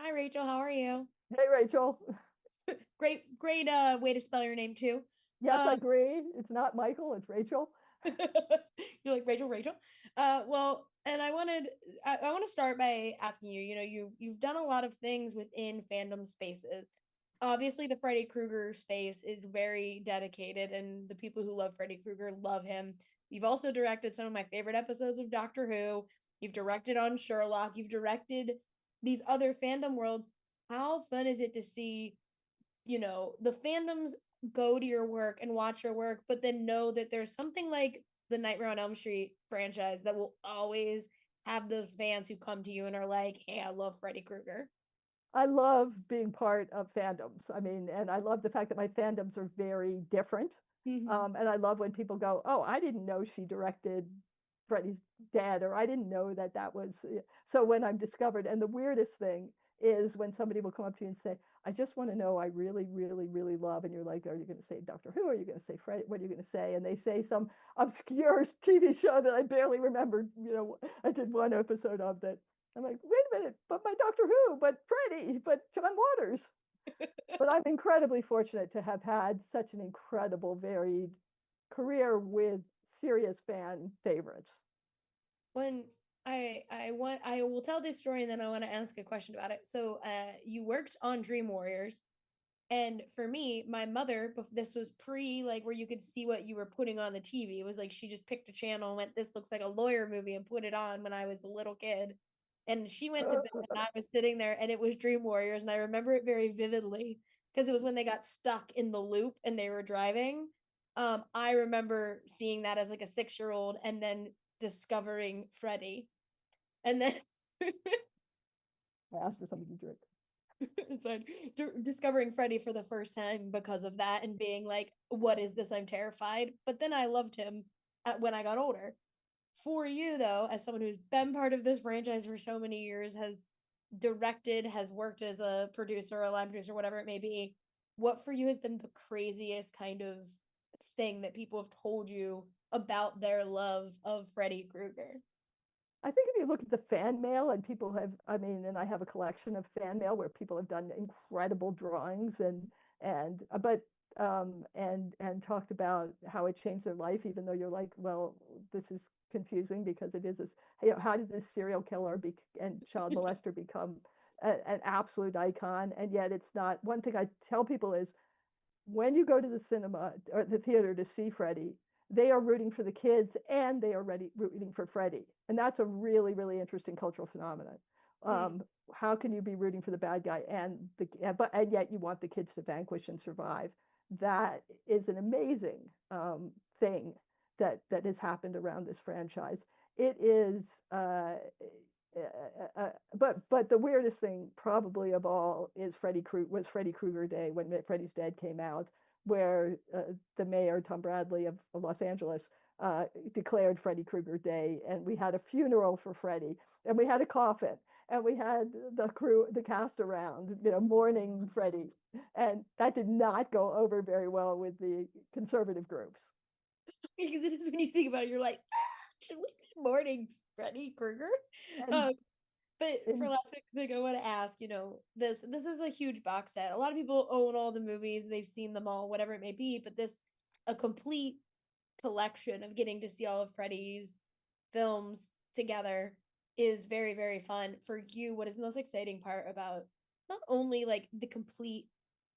Hi, Rachel. How are you? Hey, Rachel. Great way to spell your name too. Yes, I Um, agree. It's not Michael, it's Rachel. you're like Rachel. Well, and I want to start by asking you, you've done a lot of things within fandom spaces. Obviously, the Freddy Krueger space is very dedicated, and the people who love Freddy Krueger love him. You've also directed some of my favorite episodes of Doctor Who. You've directed on Sherlock. You've directed these other fandom worlds. How fun is it to see, the fandoms go to your work and watch your work, but then know that there's something like the Nightmare on Elm Street franchise that will always have those fans who come to you and are like, "Hey, I love Freddy Krueger." I love being part of fandoms. I mean, and I love the fact that my fandoms are very different. Mm-hmm. And I love when people go, "Oh, I didn't know she directed Freddie's Dead," or "I didn't know that that was." So when I'm discovered, and the weirdest thing is when somebody will come up to you and say, "I just want to know, I really, really, really love," and you're like, "Are you going to say Doctor Who? Are you going to say Freddy? What are you going to say?" And they say some obscure TV show that I barely remember. I did one episode of that. I'm like, wait a minute, but my Doctor Who, but Freddy, but John Waters. But I'm incredibly fortunate to have had such an incredible, varied career with serious fan favorites. When I will tell this story and then I want to ask a question about it. So, you worked on Dream Warriors. And for me, my mother, this was pre like where you could see what you were putting on the TV. It was like she just picked a channel and went, "This looks like a lawyer movie," and put it on when I was a little kid. And she went to bed and I was sitting there and it was Dream Warriors. And I remember it very vividly because it was when they got stuck in the loop and they were driving. I remember seeing that as like a 6 year old and then discovering Freddy. And then I asked for something to drink. it's fine. Discovering Freddy for the first time because of that and being like, "What is this? I'm terrified." But then I loved him when I got older. For you, though, as someone who's been part of this franchise for so many years, has directed, has worked as a producer, a line producer, whatever it may be, what for you has been the craziest kind of thing that people have told you about their love of Freddy Krueger? I think if you look at the fan mail and people have, I mean, and I have a collection of fan mail where people have done incredible drawings and talked about how it changed their life, even though you're like, well, this is confusing because it is this, how did this serial killer and child molester become an absolute icon? And yet it's not. One thing I tell people is when you go to the cinema or the theater to see Freddy, they are rooting for the kids and they are rooting for Freddy. And that's a really, really interesting cultural phenomenon. Mm. How can you be rooting for the bad guy and yet you want the kids to vanquish and survive? That is an amazing thing that has happened around this franchise. It is but the weirdest thing probably of all is Freddy Krueger Day when Freddy's Dead came out, where the mayor Tom Bradley of Los Angeles declared Freddy Krueger Day, and we had a funeral for Freddy, and we had a coffin, and we had the cast around, mourning Freddy, and that did not go over very well with the conservative groups. Because it is when you think about it, you're like, should we be mourning Freddy Krueger? And Um, but for in last week, thing I want to ask, this is a huge box set. A lot of people own all the movies, they've seen them all, whatever it may be, but this a complete collection of getting to see all of Freddy's films together is very, very fun. For you, what is the most exciting part about not only like the complete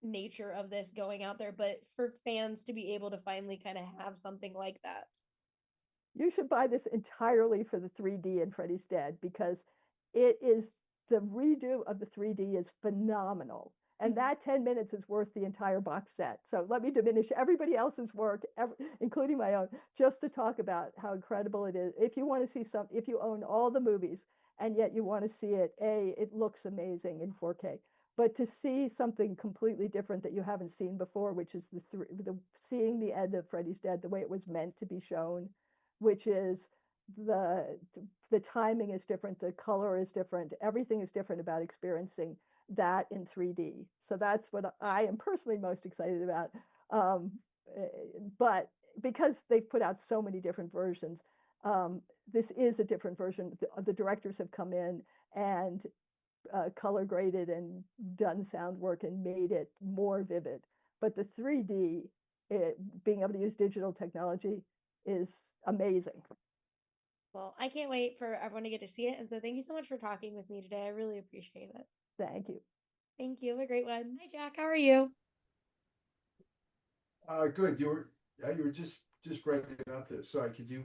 nature of this going out there, but for fans to be able to finally kind of have something like that? You should buy this entirely for the 3D in Freddy's Dead because it is the redo of the 3D is phenomenal. And Mhm. that 10 minutes is worth the entire box set. So let me diminish everybody else's work, including my own, just to talk about how incredible it is. If you want to see if you own all the movies and yet you want to see it, it looks amazing in 4K. But to see something completely different that you haven't seen before, which is seeing the end of Freddy's Dead the way it was meant to be shown, which is the the timing is different, the color is different, everything is different about experiencing that in 3D. So that's what I am personally most excited about. Um, but because they've put out so many different versions, this is a different version. The directors have come in and color graded and done sound work and made it more vivid. But the 3D, being able to use digital technology is amazing. Well, I can't wait for everyone to get to see it. And so thank you so much for talking with me today. I really appreciate it. Thank you. Thank you. Have a great one. Hi, Jack. How are you? Good. You were just breaking up there. Sorry, could you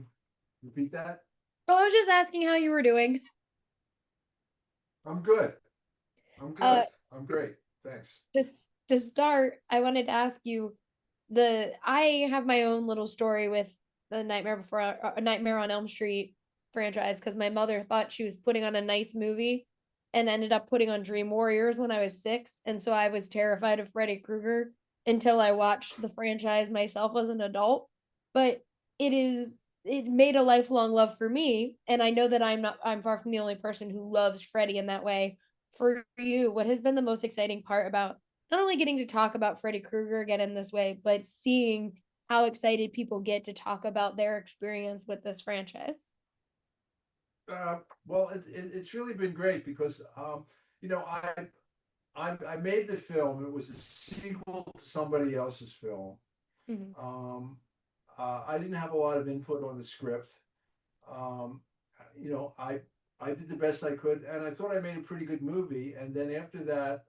repeat that? Oh, I was just asking how you were doing. I'm good. I'm Uh, good. I'm great. Thanks. just to start, I wanted to ask you I have my own little story with the Nightmare on Elm Street franchise because my mother thought she was putting on a nice movie and ended up putting on Dream Warriors when I was 6, and so I was terrified of Freddy Krueger until I watched the franchise myself as an adult. But it made a lifelong love for me, and I know that I'm far from the only person who loves Freddy in that way. For you, what has been the most exciting part about not only getting to talk about Freddy Krueger again in this way, but seeing how excited people get to talk about their experience with this franchise? Well, it's really been great because you know, I made the film. It was a sequel to somebody else's film. Mhm. Um, I didn't have a lot of input on the script. Um, you know, I did the best I could, and I thought I made a pretty good movie. And then after that,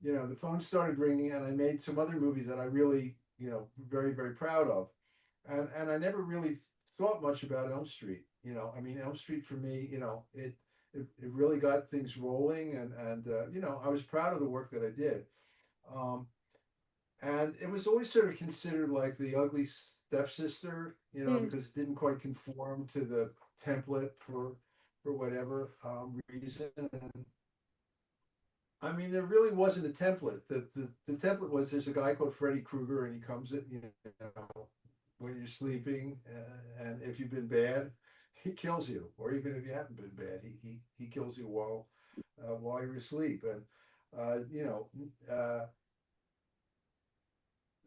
you know, the phone started ringing, and I made some other movies that I really, you know, very proud of. And I never really thought much about Elm Street. You know, I mean, Elm Street for me, you know, it really got things rolling, and you know, I was proud of the work that I did. Um, and it was always sort of considered like the ugly stepsister, you know, Mm, because it didn't quite conform to the template for whatever reason. And I mean, there really wasn't a template. The template was there's a guy called Freddy Krueger, and he comes in, you know, when you're sleeping, and if you've been bad, he kills you, or even if you haven't been bad, he kills you while you're asleep. And you know,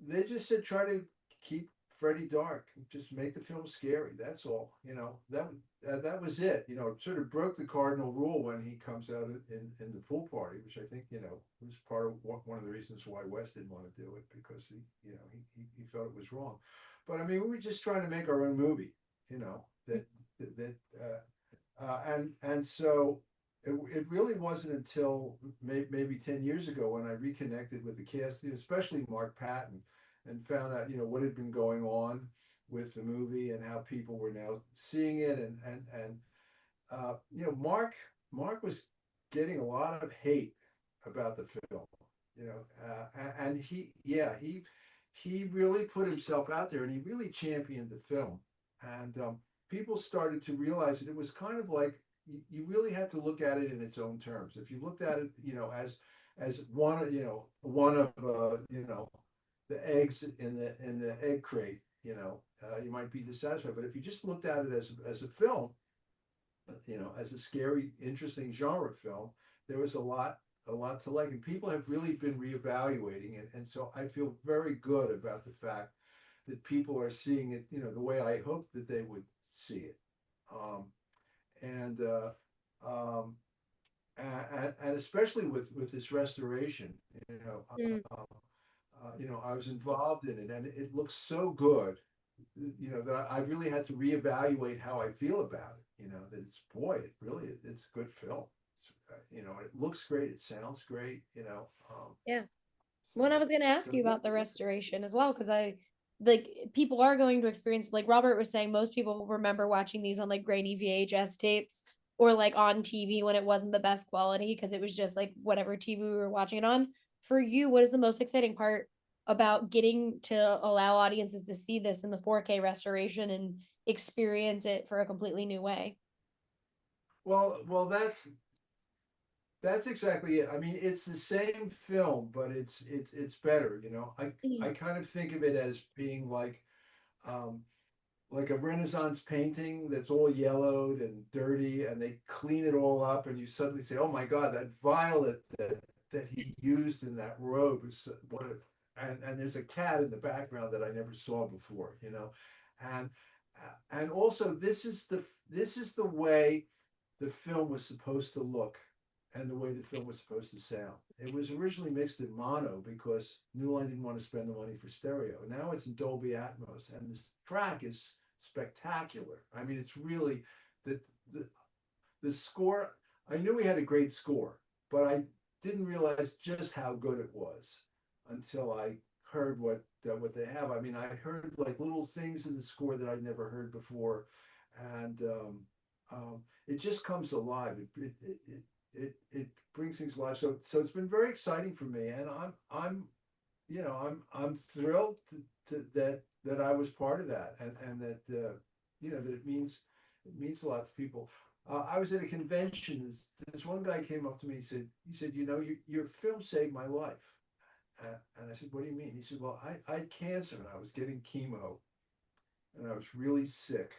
they just said try to keep Freddy dark, just make the film scary. That's all. You know, that was it. You know, it sort of broke the cardinal rule when he comes out in the pool party, which I think, you know, was part of one of the reasons why Wes didn't want to do it, because he, you know, he felt it was wrong. But I mean, we were just trying to make our own movie. You know, and so it really wasn't until maybe 10 years ago when I reconnected with the cast, especially Mark Patton, and found out, you know, what had been going on with the movie and how people were now seeing it. And you know, Mark was getting a lot of hate about the film, you know, and he really put himself out there, and he really championed the film. And people started to realize that it was kind of like you really had to look at it in its own terms. If you looked at it, you know, as one, you know, one of you know, the eggs in the egg crate, you know, you might be dissatisfied. But if you just looked at it as a film, you know, as a scary, interesting genre film, there was a lot to like, and people have really been reevaluating it. And so I feel very good about the fact that people are seeing it, you know, the way I hoped that they would see it. Um, and and especially with this restoration, you know, mm. you know, I was involved in it, and it looks so good, you know, that I really had to reevaluate how I feel about it. You know, that it's, boy, it really it's a good film. You know, it looks great, it sounds great. You know, Yeah. When I so was going to ask so you yeah. about the restoration as well, because I like people are going to experience, like Robert was saying, most people remember watching these on like grainy VHS tapes or like on TV when it wasn't the best quality because it was just like whatever TV we were watching it on. For you, what is the most exciting part about getting to allow audiences to see this in the 4K restoration and experience it for a completely new way? Well, that's exactly it. I mean, it's the same film, but it's better. You know, I Mm, kind of think of it as being um, like a Renaissance painting that's all yellowed and dirty, and they clean it all up, and you suddenly say, "Oh my God, that violet that he used in that robe is what." And there's a cat in the background that I never saw before, you know, and and also this is the way the film was supposed to look and the way the film was supposed to sound. It was originally mixed in mono because New Line didn't want to spend the money for stereo. Now it's in Dolby Atmos, and this track is spectacular. I mean, it's really the the, the score. I knew he had a great score, but I didn't realize just how good it was until I heard what they have. I mean, I heard like little things in the score that I'd never heard before, and it just comes alive. It brings things alive. So it's been very exciting for me, and I'm I'm thrilled that I was part of that, and that that it means a lot to people. I was at a convention. This one guy came up to me. He said, your film saved my life. And I said, what do you mean? He said, well, I had cancer and I was getting chemo and I was really sick.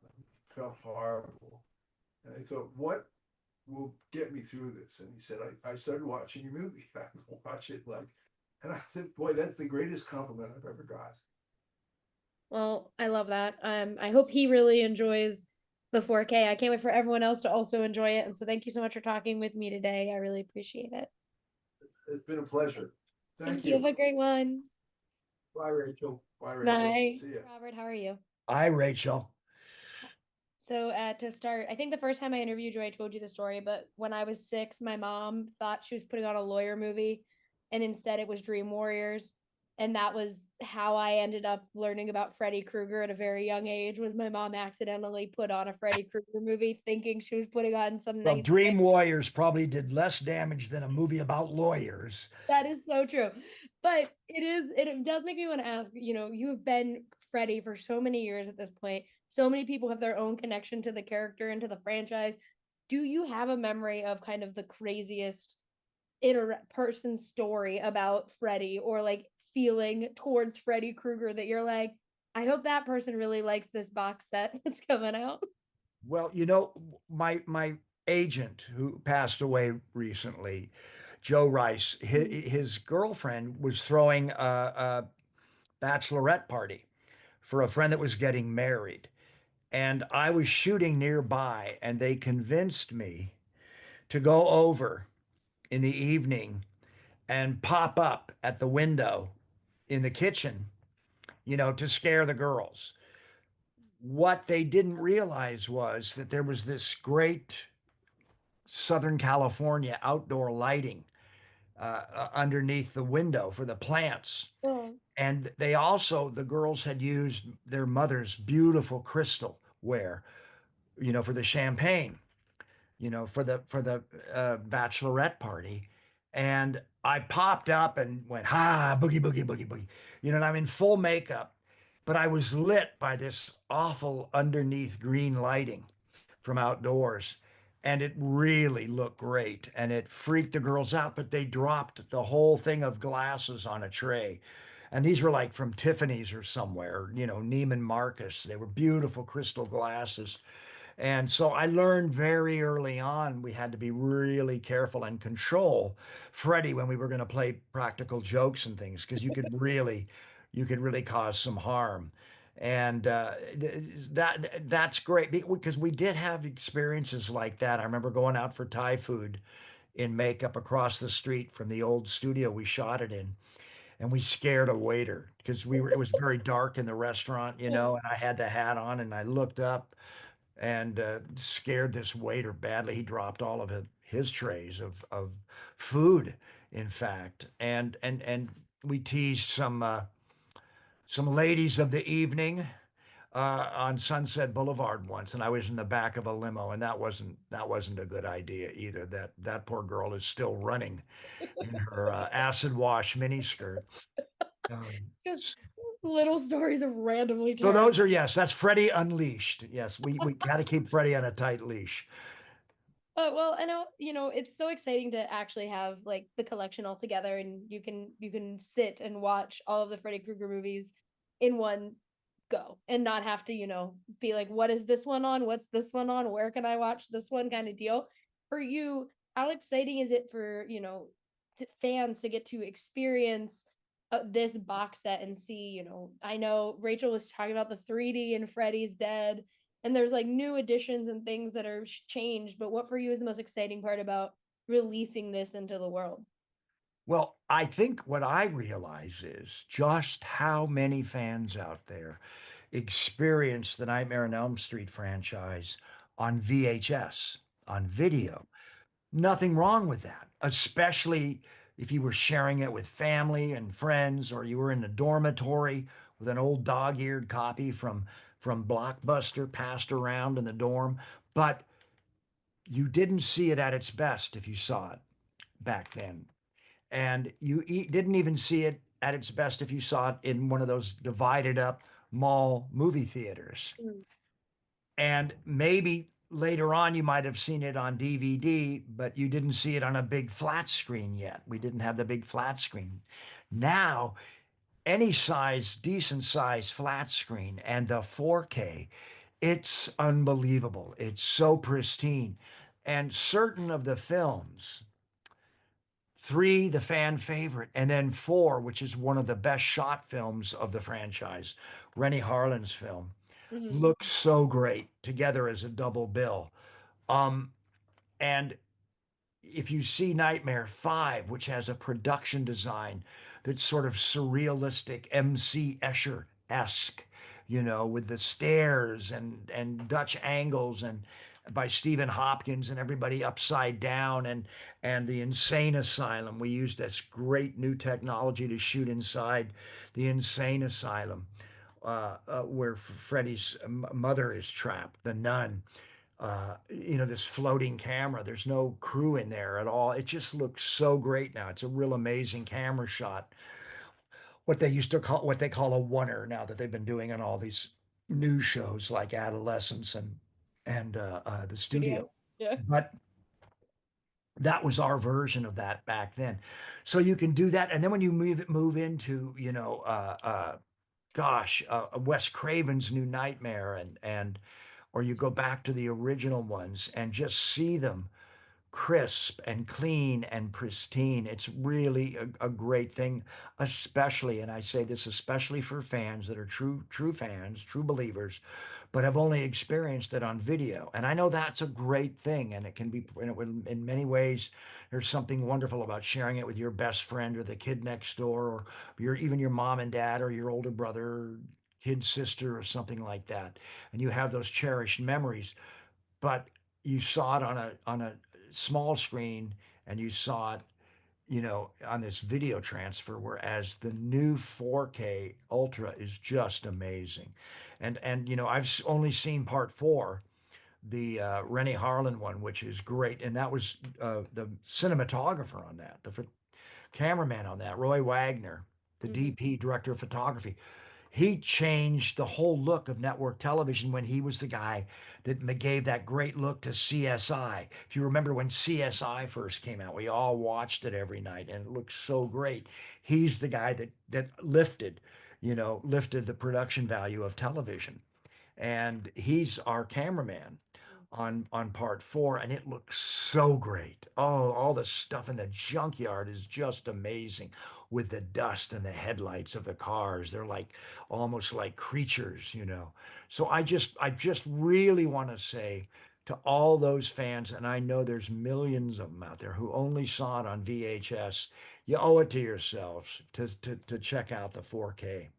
I felt horrible. And I thought, what will get me through this? And he said, I started watching your movie. I watch it and I said, boy, that's the greatest compliment I've ever got. Well, I love that. I hope he really enjoys the 4K. I can't wait for everyone else to also enjoy it. And so thank you so much for talking with me today. I really appreciate it. It's been a pleasure. Thank you. Have you. a great one. Bye, Rachel. Bye, Rachel. Bye. See ya. Robert, how are you? Hi, Rachel. So to start, I think the first time I interviewed you, I told you the story, but when I was 6, my mom thought she was putting on a lawyer movie, and instead it was Dream Warriors. And that was how I ended up learning about Freddy Krueger at a very young age. Was my mom accidentally put on a Freddy Krueger movie, thinking she was putting on some Well, nice Dream thing. Warriors probably did less damage than a movie about lawyers. That is so true. But it does make me want to ask, you have been Freddy for so many years at this point. So many people have their own connection to the character and to the franchise. Do you have a memory of kind of the craziest person story about Freddy, or like feeling towards Freddy Krueger that you're like, I hope that person really likes this box set that's coming out? Well, my agent who passed away recently, Joe Rice, his girlfriend was throwing a bachelorette party for a friend that was getting married. And I was shooting nearby, and they convinced me to go over in the evening and pop up at the window in the kitchen, to scare the girls. What they didn't realize was that there was this great Southern California outdoor lighting underneath the window for the plants. Oh. And the girls had used their mother's beautiful crystal ware, for the champagne, for the bachelorette party. And I popped up and went, ha, boogie, boogie, boogie, boogie. And I'm in full makeup, but I was lit by this awful underneath green lighting from outdoors. And it really looked great. And it freaked the girls out, but they dropped the whole thing of glasses on a tray. And these were like from Tiffany's or somewhere, Neiman Marcus. They were beautiful crystal glasses. And so I learned very early on we had to be really careful and control Freddie when we were going to play practical jokes and things, because you could really cause some harm. And that's great because we did have experiences like that. I remember going out for Thai food in makeup across the street from the old studio we shot it in, and we scared a waiter because it was very dark in the restaurant, and I had the hat on, and I looked up and scared this waiter badly. He dropped all of his trays of food, in fact, and we teased some ladies of the evening on Sunset Boulevard once, and I was in the back of a limo, and that wasn't a good idea either. That poor girl is still running in her acid wash miniskirt. Just little stories of randomly So terrible. yes, that's Freddie Unleashed. Yes, we got to keep Freddie on a tight leash. Well, I know, it's so exciting to actually have like the collection all together, and you can sit and watch all of the Freddy Krueger movies in one go and not have to, be like, what is this one on? What's this one on? Where can I watch this one, kind of deal. For you, how exciting is it for, fans to get to experience this box set and see, I know Rachel was talking about the 3D and Freddy's Dead, and there's like new additions and things that are changed, but what for you is the most exciting part about releasing this into the world? Well, I think what I realize is just how many fans out there experience the Nightmare on Elm Street franchise on VHS, on video. Nothing wrong with that, especially if you were sharing it with family and friends, or you were in the dormitory with an old dog-eared copy from Blockbuster passed around in the dorm. But you didn't see it at its best if you saw it back then, and didn't even see it at its best if you saw it in one of those divided up mall movie theaters. Mm. And maybe later on you might have seen it on DVD, but you didn't see it on a big flat screen yet. We didn't have the big flat screen. Now, any size, decent size flat screen and the 4K, it's unbelievable. It's so pristine. And certain of the films, three, the fan favorite, and then four, which is one of the best shot films of the franchise, Rennie Harlin's film, Mhm. looks so great together as a double bill. Um, and if you see Nightmare 5, which has a production design that's sort of surrealistic, M.C. Escher-esque, with the stairs and Dutch angles and by Stephen Hopkins and everybody upside down and the insane asylum. We used this great new technology to shoot inside the insane asylum where Freddy's mother is trapped, the nun. This floating camera. There's no crew in there at all. It just looks so great now. It's a real amazing camera shot. What they call a oneer now that they've been doing on all these news shows like Adolescence and the Studio. studio. Yeah. But that was our version of that back then. So you can do that, and then when you move into Wes Craven's New Nightmare and or you go back to the original ones and just see them crisp and clean and pristine. It's really a great thing, especially, and I say this especially for fans that are true fans, true believers, but have only experienced it on video. And I know that's a great thing, and it can be in many ways. There's something wonderful about sharing it with your best friend or the kid next door, or even your mom and dad or your older brother, kid sister, or something like that, and you have those cherished memories. But you saw it on a small screen, and you saw it on this video transfer, whereas the new 4K Ultra is just amazing. And I've only seen part four, the Rennie Harlin one, which is great, and that was the cinematographer on that, the cameraman on that, Roy Wagner, the Mhm. DP, director of photography. He changed the whole look of network television when he was the guy that gave that great look to CSI. If you remember when CSI first came out, we all watched it every night and it looked so great. He's the guy that lifted the production value of television. And he's our cameraman on part four, and it looks so great. Oh, all the stuff in the junkyard is just amazing with the dust and the headlights of the cars. They're like almost like creatures. So I just really want to say to all those fans, and I know there's millions of them out there who only saw it on VHS, you owe it to yourselves to check out the 4K.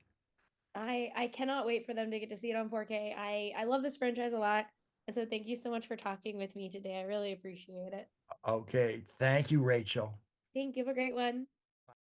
I cannot wait for them to get to see it on 4K. I love this franchise a lot. And so thank you so much for talking with me today. I really appreciate it. Okay, thank you, Rachel. Thank you. Have a great one.